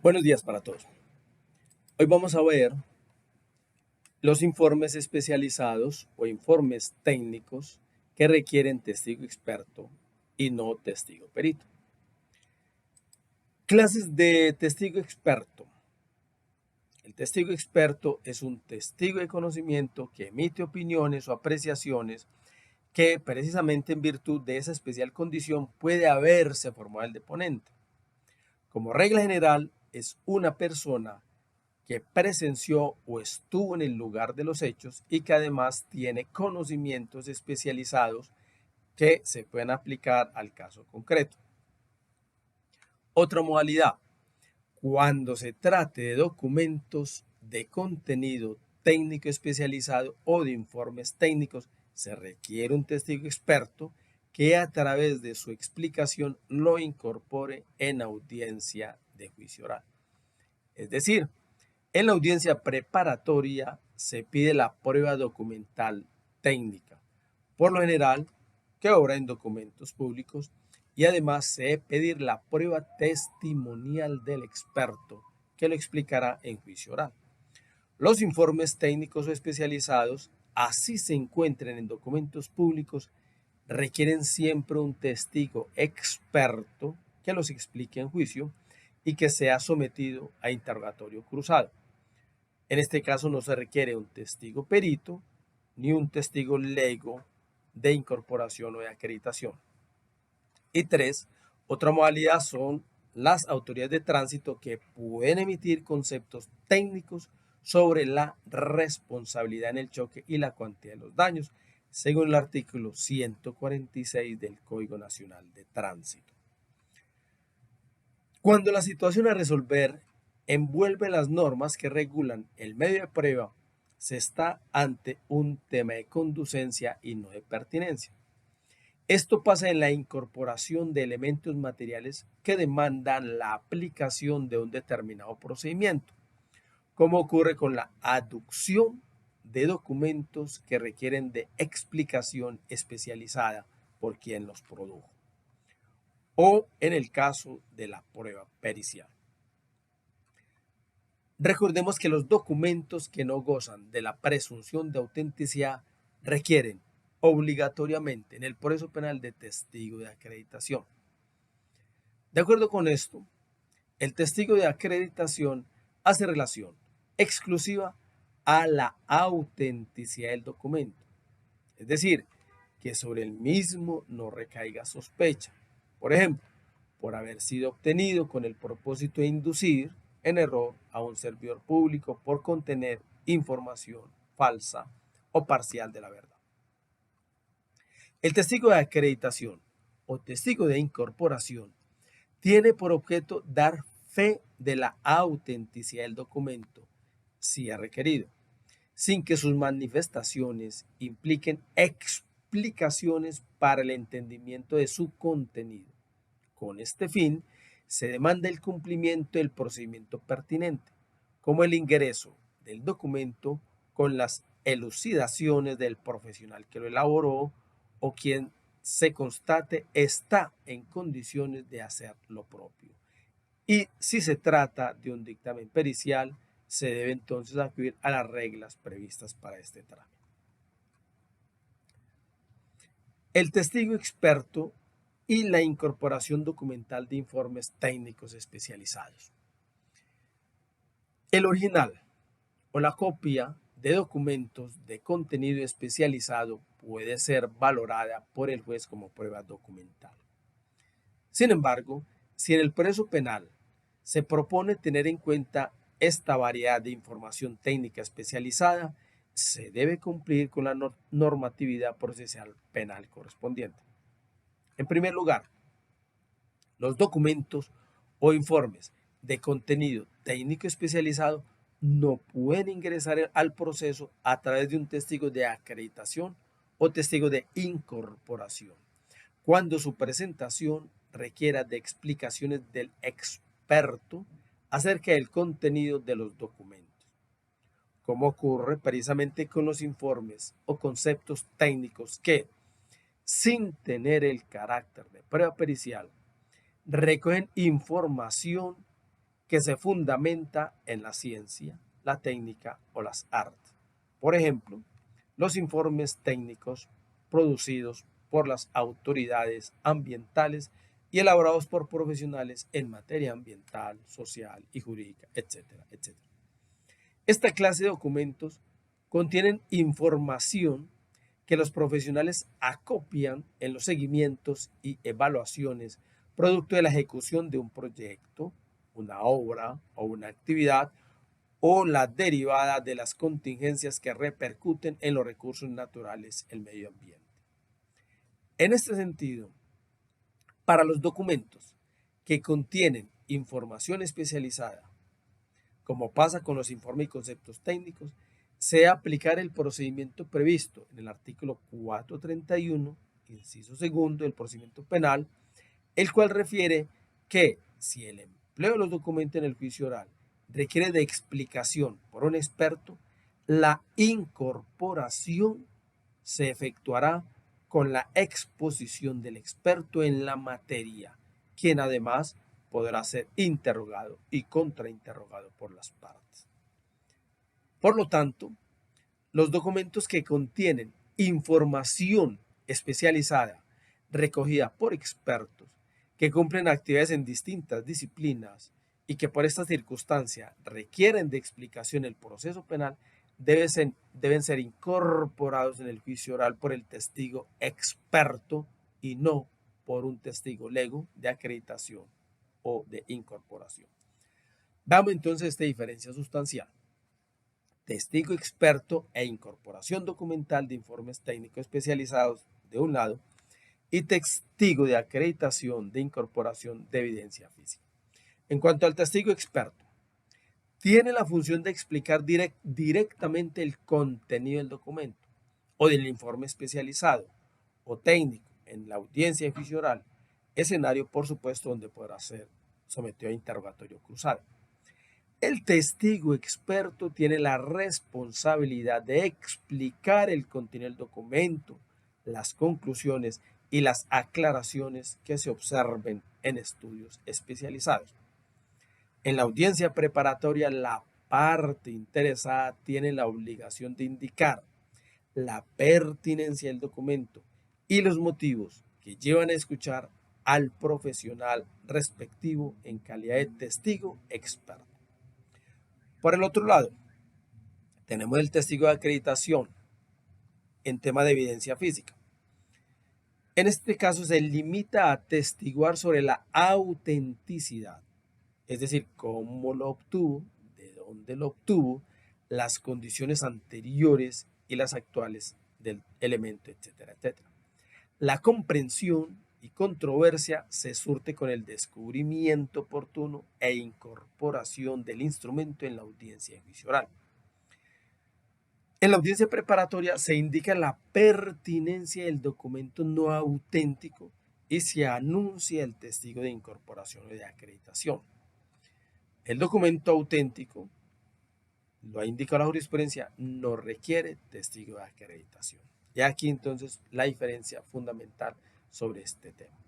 Buenos días para todos. Hoy vamos a ver los informes especializados o informes técnicos que requieren testigo experto y no testigo perito. Clases de testigo experto. El testigo experto es un testigo de conocimiento que emite opiniones o apreciaciones que precisamente en virtud de esa especial condición puede haberse formado el deponente. Como regla general, es una persona que presenció o estuvo en el lugar de los hechos y que además tiene conocimientos especializados que se pueden aplicar al caso concreto. Otra modalidad, cuando se trate de documentos de contenido técnico especializado o de informes técnicos, se requiere un testigo experto que a través de su explicación lo incorpore en audiencia de juicio oral. Es decir, en la audiencia preparatoria se pide la prueba documental técnica, por lo general, que obra en documentos públicos, y además se debe pedir la prueba testimonial del experto, que lo explicará en juicio oral. Los informes técnicos o especializados, así se encuentren en documentos públicos, requieren siempre un testigo experto que los explique en juicio y que sea sometido a interrogatorio cruzado. En este caso no se requiere un testigo perito ni un testigo lego de incorporación o de acreditación. Y tres, otra modalidad son las autoridades de tránsito que pueden emitir conceptos técnicos sobre la responsabilidad en el choque y la cuantía de los daños, según el artículo 146 del Código Nacional de Tránsito. Cuando la situación a resolver envuelve las normas que regulan el medio de prueba, se está ante un tema de conducencia y no de pertinencia. Esto pasa en la incorporación de elementos materiales que demandan la aplicación de un determinado procedimiento, como ocurre con la aducción de documentos que requieren de explicación especializada por quien los produjo, o en el caso de la prueba pericial. Recordemos que los documentos que no gozan de la presunción de autenticidad requieren obligatoriamente en el proceso penal de testigo de acreditación. De acuerdo con esto, el testigo de acreditación hace relación exclusiva a la autenticidad del documento, es decir, que sobre el mismo no recaiga sospecha. Por ejemplo, por haber sido obtenido con el propósito de inducir en error a un servidor público por contener información falsa o parcial de la verdad. El testigo de acreditación o testigo de incorporación tiene por objeto dar fe de la autenticidad del documento, si es requerido, sin que sus manifestaciones impliquen explicaciones para el entendimiento de su contenido. Con este fin, se demanda el cumplimiento del procedimiento pertinente, como el ingreso del documento con las elucidaciones del profesional que lo elaboró o quien se constate está en condiciones de hacer lo propio. Y si se trata de un dictamen pericial, se debe entonces acudir a las reglas previstas para este trámite. El testigo experto y la incorporación documental de informes técnicos especializados. El original o la copia de documentos de contenido especializado puede ser valorada por el juez como prueba documental. Sin embargo, si en el proceso penal se propone tener en cuenta esta variedad de información técnica especializada, se debe cumplir con la normatividad procesal penal correspondiente. En primer lugar, los documentos o informes de contenido técnico especializado no pueden ingresar al proceso a través de un testigo de acreditación o testigo de incorporación, cuando su presentación requiera de explicaciones del experto acerca del contenido de los documentos, como ocurre precisamente con los informes o conceptos técnicos que, sin tener el carácter de prueba pericial, recogen información que se fundamenta en la ciencia, la técnica o las artes. Por ejemplo, los informes técnicos producidos por las autoridades ambientales y elaborados por profesionales en materia ambiental, social y jurídica, etcétera, etcétera. Esta clase de documentos contienen información que los profesionales acopian en los seguimientos y evaluaciones producto de la ejecución de un proyecto, una obra o una actividad o la derivada de las contingencias que repercuten en los recursos naturales, el medio ambiente. En este sentido, para los documentos que contienen información especializada, como pasa con los informes y conceptos técnicos, se debe aplicar el procedimiento previsto en el artículo 431, inciso segundo del procedimiento penal, el cual refiere que si el empleo de los documentos en el juicio oral requiere de explicación por un experto, la incorporación se efectuará con la exposición del experto en la materia, quien además podrá ser interrogado y contrainterrogado por las partes. Por lo tanto, los documentos que contienen información especializada recogida por expertos que cumplen actividades en distintas disciplinas y que por esta circunstancia requieren de explicación en el proceso penal, deben ser incorporados en el juicio oral por el testigo experto y no por un testigo lego de acreditación o de incorporación. Veamos entonces esta diferencia sustancial. Testigo experto e incorporación documental de informes técnicos especializados de un lado y testigo de acreditación de incorporación de evidencia física. En cuanto al testigo experto, tiene la función de explicar directamente el contenido del documento o del informe especializado o técnico en la audiencia de juicio oral, escenario por supuesto donde podrá ser sometido a interrogatorio cruzado. El testigo experto tiene la responsabilidad de explicar el contenido del documento, las conclusiones y las aclaraciones que se observen en estudios especializados. En la audiencia preparatoria, la parte interesada tiene la obligación de indicar la pertinencia del documento y los motivos que llevan a escuchar al profesional respectivo en calidad de testigo experto. Por el otro lado, tenemos el testigo de acreditación en tema de evidencia física. En este caso se limita a atestiguar sobre la autenticidad, es decir, cómo lo obtuvo, de dónde lo obtuvo, las condiciones anteriores y las actuales del elemento, etcétera, etcétera. La comprensión y controversia se surte con el descubrimiento oportuno e incorporación del instrumento en la audiencia de juicio oral. En la audiencia preparatoria se indica la pertinencia del documento no auténtico y se anuncia el testigo de incorporación o de acreditación. El documento auténtico, lo ha indicado la jurisprudencia, no requiere testigo de acreditación. Y aquí entonces la diferencia fundamental sobre este tema.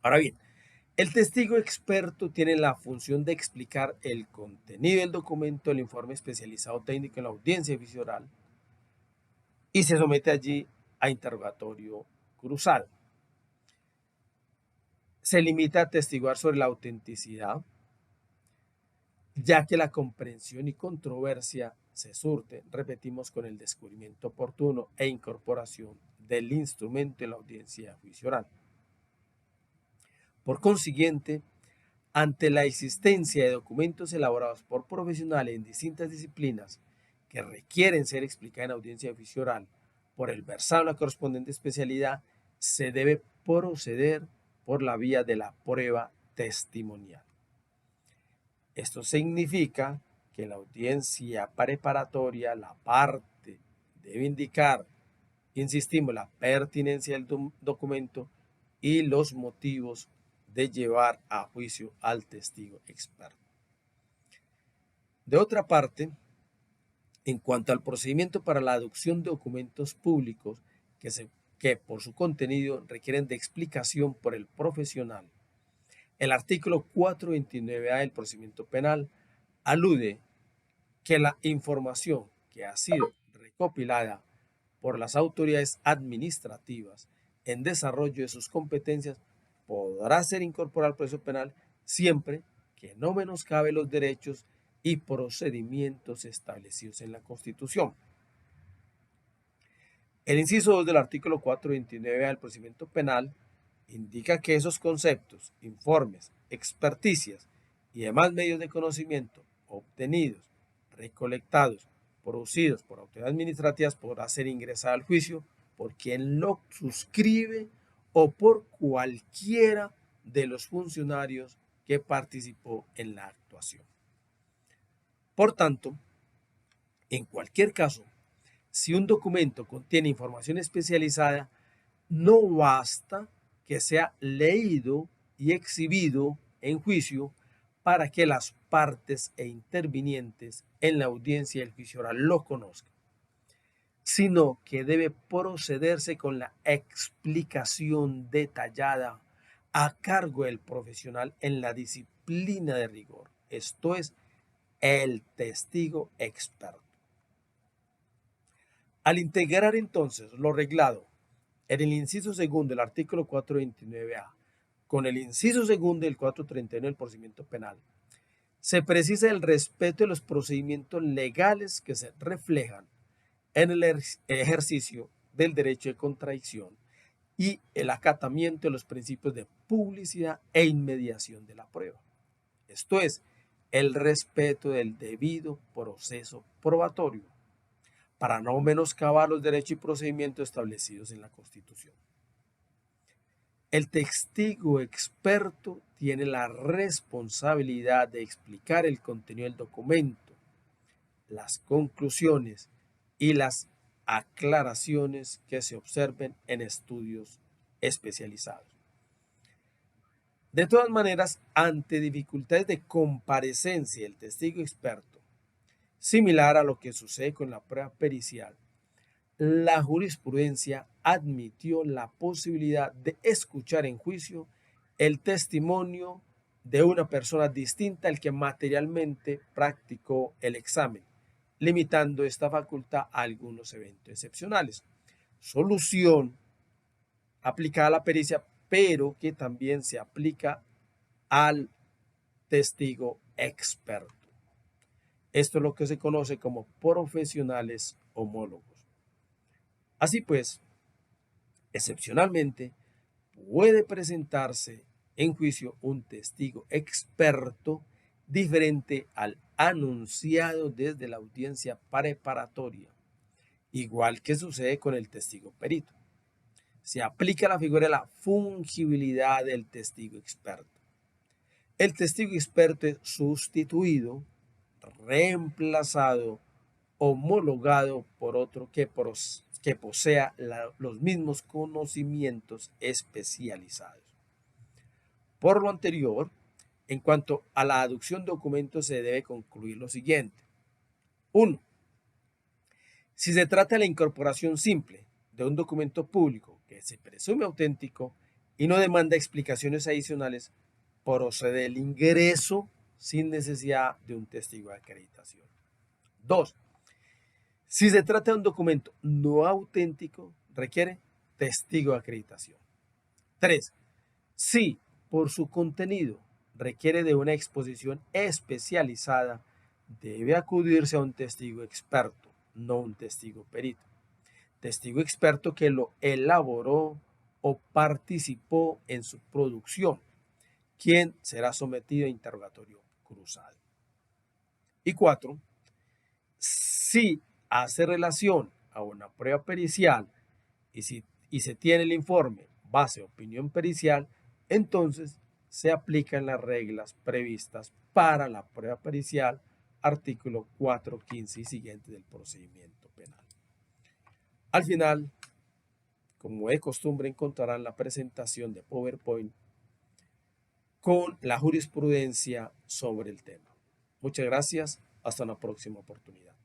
Ahora bien, el testigo experto tiene la función de explicar el contenido del documento del informe especializado técnico en la audiencia de juicio oral y se somete allí a interrogatorio cruzado. Se limita a atestiguar sobre la autenticidad, ya que la comprensión y controversia se surte, repetimos, con el descubrimiento oportuno e incorporación del instrumento en la audiencia de juicio oral. Por consiguiente, ante la existencia de documentos elaborados por profesionales en distintas disciplinas que requieren ser explicados en audiencia de juicio oral por el versado en la correspondiente especialidad, se debe proceder por la vía de la prueba testimonial. Esto significa que en la audiencia preparatoria la parte debe indicar, insistimos, la pertinencia del documento y los motivos de llevar a juicio al testigo experto. De otra parte, en cuanto al procedimiento para la adopción de documentos públicos que por su contenido requieren de explicación por el profesional, El artículo 429A del procedimiento penal alude que la información que ha sido recopilada por las autoridades administrativas en desarrollo de sus competencias podrá ser incorporada al proceso penal siempre que no menoscabe los derechos y procedimientos establecidos en la Constitución. El inciso 2 del artículo 429 del procedimiento penal indica que esos conceptos, informes, experticias y demás medios de conocimiento obtenidos, recolectados, producidos por autoridades administrativas podrá ser ingresada al juicio por quien lo suscribe o por cualquiera de los funcionarios que participó en la actuación. Por tanto, en cualquier caso, si un documento contiene información especializada, no basta que sea leído y exhibido en juicio para que las partes e intervinientes en la audiencia del juicio oral lo conozcan, sino que debe procederse con la explicación detallada a cargo del profesional en la disciplina de rigor, esto es, el testigo experto. Al integrar entonces lo reglado en el inciso segundo del artículo 429A con el inciso segundo del 431 del procedimiento penal, se precisa el respeto de los procedimientos legales que se reflejan en el ejercicio del derecho de contradicción y el acatamiento de los principios de publicidad e inmediación de la prueba. Esto es, el respeto del debido proceso probatorio, para no menoscabar los derechos y procedimientos establecidos en la Constitución. El testigo experto tiene la responsabilidad de explicar el contenido del documento, las conclusiones y las aclaraciones que se observen en estudios especializados. De todas maneras, ante dificultades de comparecencia del testigo experto, similar a lo que sucede con la prueba pericial, la jurisprudencia admitió la posibilidad de escuchar en juicio el testimonio de una persona distinta al que materialmente practicó el examen, limitando esta facultad a algunos eventos excepcionales. Solución aplicada a la pericia, pero que también se aplica al testigo experto. Esto es lo que se conoce como profesionales homólogos. Así pues, excepcionalmente, puede presentarse en juicio un testigo experto diferente al anunciado desde la audiencia preparatoria, igual que sucede con el testigo perito. Se aplica la figura de la fungibilidad del testigo experto. El testigo experto es sustituido, reemplazado, homologado por otro que posea los mismos conocimientos especializados. Por lo anterior, en cuanto a la aducción de documentos, se debe concluir lo siguiente. 1. Si se trata de la incorporación simple de un documento público que se presume auténtico y no demanda explicaciones adicionales, procede el ingreso sin necesidad de un testigo de acreditación. 2. Si se trata de un documento no auténtico, requiere testigo de acreditación. 3. Si por su contenido requiere de una exposición especializada, debe acudirse a un testigo experto, no un testigo perito. Testigo experto que lo elaboró o participó en su producción, quien será sometido a interrogatorio cruzado. Y 4. Si hace relación a una prueba pericial y se tiene el informe base opinión pericial, entonces se aplican las reglas previstas para la prueba pericial, artículo 415 y siguiente del procedimiento penal. Al final, como de costumbre, encontrarán la presentación de PowerPoint con la jurisprudencia sobre el tema. Muchas gracias, hasta una próxima oportunidad.